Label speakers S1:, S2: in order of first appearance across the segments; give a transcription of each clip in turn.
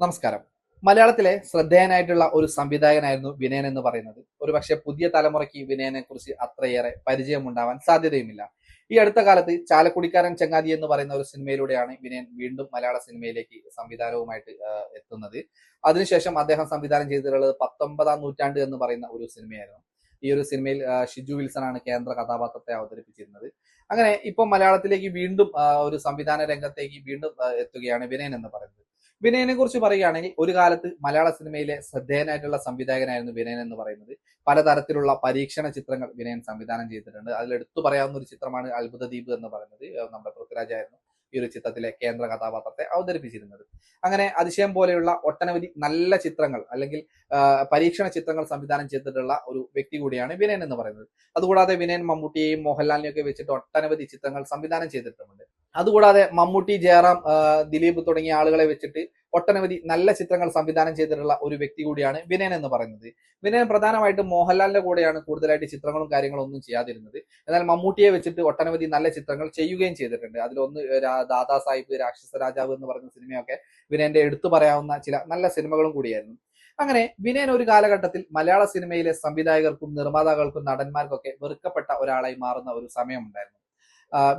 S1: നമസ്കാരം. മലയാളത്തിലെ ശ്രദ്ധേയനായിട്ടുള്ള ഒരു സംവിധായകനായിരുന്നു വിനയൻ എന്ന് പറയുന്നത്. ഒരുപക്ഷെ പുതിയ തലമുറയ്ക്ക് വിനയനെ കുറിച്ച് അത്രയേറെ പരിചയമുണ്ടാവാൻ സാധ്യതയുമില്ല. ഈ അടുത്ത കാലത്ത് ചാലക്കുടിക്കാരൻ ചങ്ങാതി എന്ന് പറയുന്ന ഒരു സിനിമയിലൂടെയാണ് വിനയൻ വീണ്ടും മലയാള സിനിമയിലേക്ക് സംവിധാനവുമായിട്ട് എത്തുന്നത്. അതിനുശേഷം അദ്ദേഹം സംവിധാനം ചെയ്തിട്ടുള്ളത് 19-ാം നൂറ്റാണ്ട് എന്ന് പറയുന്ന ഒരു സിനിമയായിരുന്നു. ഈ ഒരു സിനിമയിൽ ഷിജു വിൽസൺ ആണ് കേന്ദ്ര കഥാപാത്രത്തെ അവതരിപ്പിച്ചിരുന്നത്. അങ്ങനെ ഇപ്പൊ മലയാളത്തിലേക്ക് വീണ്ടും ഒരു സംവിധാന രംഗത്തേക്ക് വീണ്ടും എത്തുകയാണ് വിനയൻ എന്ന് പറയുന്നത്. വിനയനെ കുറിച്ച് പറയുകയാണെങ്കിൽ ഒരു കാലത്ത് മലയാള സിനിമയിലെ ശ്രദ്ധേയനായിട്ടുള്ള സംവിധായകനായിരുന്നു വിനയൻ എന്ന് പറയുന്നത്. പലതരത്തിലുള്ള പരീക്ഷണ ചിത്രങ്ങൾ വിനയൻ സംവിധാനം ചെയ്തിട്ടുണ്ട്. അതിൽ എടുത്തു പറയാവുന്ന ഒരു ചിത്രമാണ് അത്ഭുത ദ്വീപ് എന്ന് പറയുന്നത്. നമ്മുടെ പൃഥ്വിരാജായിരുന്നു ഈ ഒരു ചിത്രത്തിലെ കേന്ദ്ര കഥാപാത്രത്തെ അവതരിപ്പിച്ചിരുന്നത്. അങ്ങനെ അതിശയം പോലെയുള്ള ഒട്ടനവധി നല്ല ചിത്രങ്ങൾ അല്ലെങ്കിൽ പരീക്ഷണ ചിത്രങ്ങൾ സംവിധാനം ചെയ്തിട്ടുള്ള ഒരു വ്യക്തി കൂടിയാണ് വിനയൻ എന്ന് പറയുന്നത്. അതുകൂടാതെ വിനയൻ മമ്മൂട്ടിയെയും മോഹൻലാലിനെയും ഒക്കെ വെച്ചിട്ട് ഒട്ടനവധി ചിത്രങ്ങൾ സംവിധാനം ചെയ്തിട്ടുമുണ്ട്. അതുകൂടാതെ മമ്മൂട്ടി, ജയറാം, ദിലീപ് തുടങ്ങിയ ആളുകളെ വെച്ചിട്ട് ഒട്ടനവധി നല്ല ചിത്രങ്ങൾ സംവിധാനം ചെയ്തിട്ടുള്ള ഒരു വ്യക്തി കൂടിയാണ് വിനയൻ എന്ന് പറയുന്നത്. വിനയൻ പ്രധാനമായിട്ടും മോഹൻലാലിന്റെ കൂടെയാണ് കൂടുതലായിട്ട് ചിത്രങ്ങളും കാര്യങ്ങളും ഒന്നും ചെയ്യാതിരുന്നത്. എന്നാൽ മമ്മൂട്ടിയെ വെച്ചിട്ട് ഒട്ടനവധി നല്ല ചിത്രങ്ങൾ ചെയ്യുകയും ചെയ്തിട്ടുണ്ട്. അതിലൊന്ന് ദാദാ സാഹിബ്, രാക്ഷസ രാജാവ് എന്ന് പറയുന്ന സിനിമയൊക്കെ വിനയന്റെ എടുത്തു പറയാവുന്ന ചില നല്ല സിനിമകളും കൂടിയായിരുന്നു. അങ്ങനെ വിനയൻ ഒരു കാലഘട്ടത്തിൽ മലയാള സിനിമയിലെ സംവിധായകർക്കും നിർമ്മാതാക്കൾക്കും നടന്മാർക്കൊക്കെ വെറുക്കപ്പെട്ട ഒരാളായി മാറുന്ന ഒരു സമയമുണ്ടായിരുന്നു.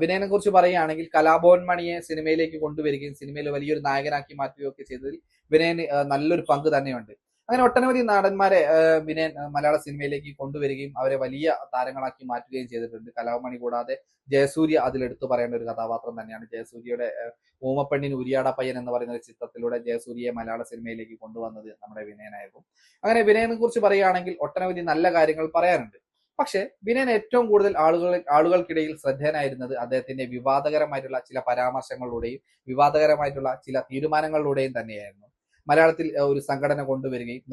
S1: വിനയനെ കുറിച്ച് പറയുകയാണെങ്കിൽ കലാഭവൻ മണിയെ സിനിമയിലേക്ക് കൊണ്ടുവരികയും സിനിമയിൽ വലിയൊരു നായകനാക്കി മാറ്റുകയും ഒക്കെ ചെയ്തതിൽ വിനയന് നല്ലൊരു പങ്ക് തന്നെയുണ്ട്. അങ്ങനെ ഒട്ടനവധി നടന്മാരെ വിനയൻ മലയാള സിനിമയിലേക്ക് കൊണ്ടുവരികയും അവരെ വലിയ താരങ്ങളാക്കി മാറ്റുകയും ചെയ്തിട്ടുണ്ട്. കലാഭവൻ മണി കൂടാതെ ജയസൂര്യ അതിലെടുത്തു പറയേണ്ട ഒരു കഥാപാത്രം തന്നെയാണ്. ജയസൂര്യയുടെ ഊമപ്പെണ്ണിന് ഉരിയാട പയ്യൻ എന്ന് പറയുന്ന ഒരു ചിത്രത്തിലൂടെ ജയസൂര്യയെ മലയാള സിനിമയിലേക്ക് കൊണ്ടുവന്നത് നമ്മുടെ വിനയനായിരുന്നു. അങ്ങനെ വിനയനെ കുറിച്ച് പറയുകയാണെങ്കിൽ ഒട്ടനവധി നല്ല കാര്യങ്ങൾ പറയാനുണ്ട്. പക്ഷെ വിനയൻ ഏറ്റവും കൂടുതൽ ആളുകൾക്കിടയിൽ ശ്രദ്ധേയനായിരുന്നത് അദ്ദേഹത്തിന്റെ വിവാദകരമായിട്ടുള്ള ചില പരാമർശങ്ങളിലൂടെയും വിവാദകരമായിട്ടുള്ള ചില തീരുമാനങ്ങളിലൂടെയും തന്നെയായിരുന്നു. മലയാളത്തിൽ ഒരു സംഘടന കൊണ്ടുവരികയും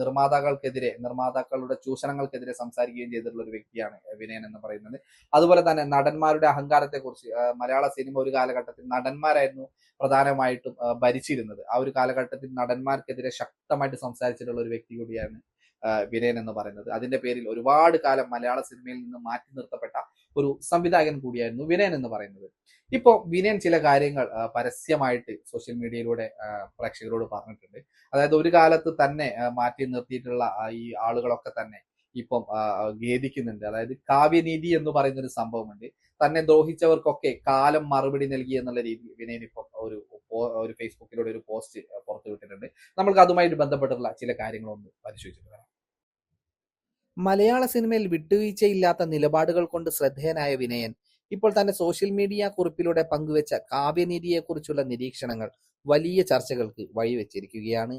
S1: നിർമ്മാതാക്കളുടെ ചൂഷണങ്ങൾക്കെതിരെ സംസാരിക്കുകയും ചെയ്തിട്ടുള്ള ഒരു വ്യക്തിയാണ് വിനയൻ എന്ന് പറയുന്നത്. അതുപോലെ തന്നെ നടന്മാരുടെ അഹങ്കാരത്തെക്കുറിച്ച് മലയാള സിനിമ ഒരു കാലഘട്ടത്തിൽ നടന്മാരായിരുന്നു പ്രധാനമായിട്ടും ഭരിച്ചിരുന്നത്. ആ ഒരു കാലഘട്ടത്തിൽ നടന്മാർക്കെതിരെ ശക്തമായിട്ട് സംസാരിച്ചിട്ടുള്ള ഒരു വ്യക്തി കൂടിയാണ് വിനയൻ എന്ന് പറയുന്നത്. അതിന്റെ പേരിൽ ഒരുപാട് കാലം മലയാള സിനിമയിൽ നിന്ന് മാറ്റി നിർത്തപ്പെട്ട ഒരു സംവിധായകൻ കൂടിയായിരുന്നു വിനയൻ എന്ന് പറയുന്നത്. ഇപ്പോ വിനയൻ ചില കാര്യങ്ങൾ പരസ്യമായിട്ട് സോഷ്യൽ മീഡിയയിലൂടെ പ്രേക്ഷകരോട് പറഞ്ഞിട്ടുണ്ട്. അതായത് ഒരു കാലത്ത് തന്നെ മാറ്റി നിർത്തിയിട്ടുള്ള ഈ ആളുകളൊക്കെ തന്നെ ഇപ്പം ഖേദിക്കുന്നുണ്ട്. അതായത് കാവ്യനീതി എന്ന് പറയുന്ന ഒരു സംഭവമുണ്ട്. തന്നെ ദ്രോഹിച്ചവർക്കൊക്കെ കാലം മറുപടി നൽകി എന്നുള്ള രീതിയിൽ വിനയൻ ഇപ്പം ഒരു ഫേസ്ബുക്കിലൂടെ ഒരു പോസ്റ്റ് പുറത്തുവിട്ടിട്ടുണ്ട്. നമ്മൾക്ക് അതുമായിട്ട് ബന്ധപ്പെട്ടുള്ള ചില കാര്യങ്ങളൊന്ന് പരിശോധിച്ചിട്ട് വരാം. മലയാള സിനിമയിൽ വിട്ടുവീഴ്ചയില്ലാത്ത നിലപാടുകൾ കൊണ്ട് ശ്രദ്ധേയനായ വിനയൻ ഇപ്പോൾ തന്റെ സോഷ്യൽ മീഡിയ കുറിപ്പിലൂടെ പങ്കുവെച്ച കാവ്യനീതിയെക്കുറിച്ചുള്ള നിരീക്ഷണങ്ങൾ വലിയ ചർച്ചകൾക്ക് വഴിവെച്ചിരിക്കുകയാണ്.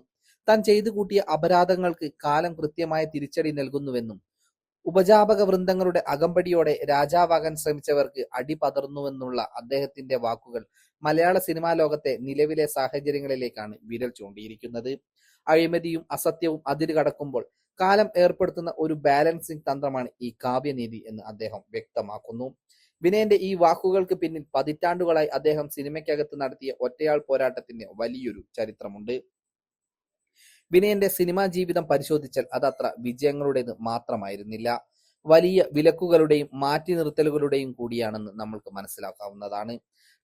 S1: താൻ ചെയ്തു കൂട്ടിയ അപരാധങ്ങൾക്ക് കാലം കൃത്യമായ തിരിച്ചടി നൽകുന്നുവെന്നും ഉപജാപക വൃന്ദങ്ങളുടെ അകമ്പടിയോടെ രാജാവാകാൻ ശ്രമിച്ചവർക്ക് അടി പതർന്നുവെന്നുള്ള അദ്ദേഹത്തിന്റെ വാക്കുകൾ മലയാള സിനിമാ ലോകത്തെ നിലവിലെ സാഹചര്യങ്ങളിലേക്കാണ് വിരൽ ചൂണ്ടിയിരിക്കുന്നത്. അഴിമതിയും അസത്യവും അതിര് കടക്കുമ്പോൾ കാലം ഏർപ്പെടുത്തുന്ന ഒരു ബാലൻസിംഗ് തന്ത്രമാണ് ഈ കാവ്യനീതി എന്ന് അദ്ദേഹം വ്യക്തമാക്കുന്നു. വിനയന്റെ ഈ വാക്കുകൾക്ക് പിന്നിൽ പതിറ്റാണ്ടുകളായി അദ്ദേഹം സിനിമയ്ക്കകത്ത് നടത്തിയ ഒറ്റയാൾ പോരാട്ടത്തിന് വലിയൊരു ചരിത്രമുണ്ട്. വിനയന്റെ സിനിമാ ജീവിതം പരിശോധിച്ചാൽ അതത്ര വിജയങ്ങളുടേത് മാത്രമായിരുന്നില്ല, വലിയ വിലക്കുകളുടെയും മാറ്റി നിർത്തലുകളുടെയും കൂടിയാണെന്ന് നമ്മൾക്ക് മനസ്സിലാക്കാവുന്നതാണ്.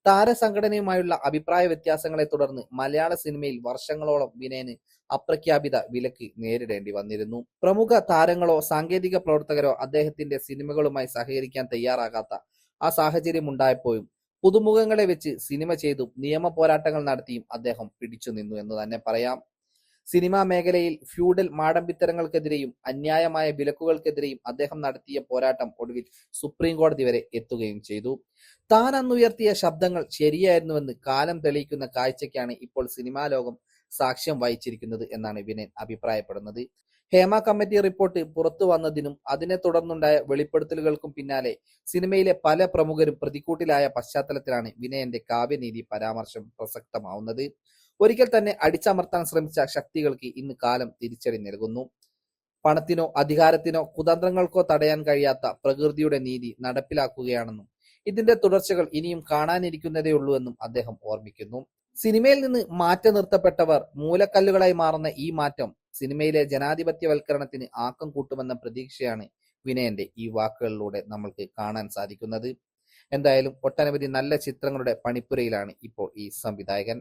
S1: താരസംഘടനയുമായുള്ള അഭിപ്രായ വ്യത്യാസങ്ങളെ തുടർന്ന് മലയാള സിനിമയിൽ വർഷങ്ങളോളം വിനയന് അപ്രഖ്യാപിത വിലക്ക് നേരിടേണ്ടി വന്നിരുന്നു. പ്രമുഖ താരങ്ങളോ സാങ്കേതിക പ്രവർത്തകരോ അദ്ദേഹത്തിന്റെ സിനിമകളുമായി സഹകരിക്കാൻ തയ്യാറാകാത്ത ആ സാഹചര്യം ഉണ്ടായപ്പോഴും പുതുമുഖങ്ങളെ വെച്ച് സിനിമ ചെയ്തും നിയമ പോരാട്ടങ്ങൾ നടത്തിയും അദ്ദേഹം പിടിച്ചു നിന്നു എന്ന് തന്നെ പറയാം. സിനിമാ മേഖലയിൽ ഫ്യൂഡൽ മാടമ്പിത്തരങ്ങൾക്കെതിരെയും അന്യായമായ വിലക്കുകൾക്കെതിരെയും അദ്ദേഹം നടത്തിയ പോരാട്ടം ഒടുവിൽ സുപ്രീം കോടതി വരെ എത്തുകയും ചെയ്തു. താൻ അന്നുയർത്തിയ ശബ്ദങ്ങൾ ശരിയായിരുന്നുവെന്ന് കാലം തെളിയിക്കുന്ന കാഴ്ചയ്ക്കാണ് ഇപ്പോൾ സിനിമാ ലോകം സാക്ഷ്യം വഹിച്ചിരിക്കുന്നത് എന്നാണ് വിനയൻ അഭിപ്രായപ്പെടുന്നത്. ഹേമ കമ്മിറ്റി റിപ്പോർട്ട് പുറത്തു വന്നതിനും അതിനെ തുടർന്നുണ്ടായ വെളിപ്പെടുത്തലുകൾക്കും പിന്നാലെ സിനിമയിലെ പല പ്രമുഖരും പ്രതിക്കൂട്ടിലായ പശ്ചാത്തലത്തിലാണ് വിനയന്റെ കാവ്യനീതി പരാമർശം പ്രസക്തമാവുന്നത്. ഒരിക്കൽ തന്നെ അടിച്ചമർത്താൻ ശ്രമിച്ച ശക്തികൾക്ക് ഇന്ന് കാലം തിരിച്ചടി നൽകുന്നു. പണത്തിനോ അധികാരത്തിനോ കുതന്ത്രങ്ങൾക്കോ തടയാൻ കഴിയാത്ത പ്രകൃതിയുടെ നീതി നടപ്പിലാക്കുകയാണെന്നും ഇതിന്റെ തുടർച്ചകൾ ഇനിയും കാണാനിരിക്കുന്നതേയുള്ളൂവെന്നും അദ്ദേഹം ഓർമ്മിക്കുന്നു. സിനിമയിൽ നിന്ന് മാറ്റി നിർത്തപ്പെട്ടവർ മൂലക്കല്ലുകളായി മാറുന്ന ഈ മാറ്റം സിനിമയിലെ ജനാധിപത്യവൽക്കരണത്തിന് ആക്കം കൂട്ടുമെന്ന പ്രതീക്ഷയാണ് വിനയന്റെ ഈ വാക്കുകളിലൂടെ നമ്മൾക്ക് കാണാൻ സാധിക്കുന്നത്. എന്തായാലും ഒട്ടനവധി നല്ല ചിത്രങ്ങളുടെ പണിപ്പുരയിലാണ് ഇപ്പോൾ ഈ സംവിധായകൻ.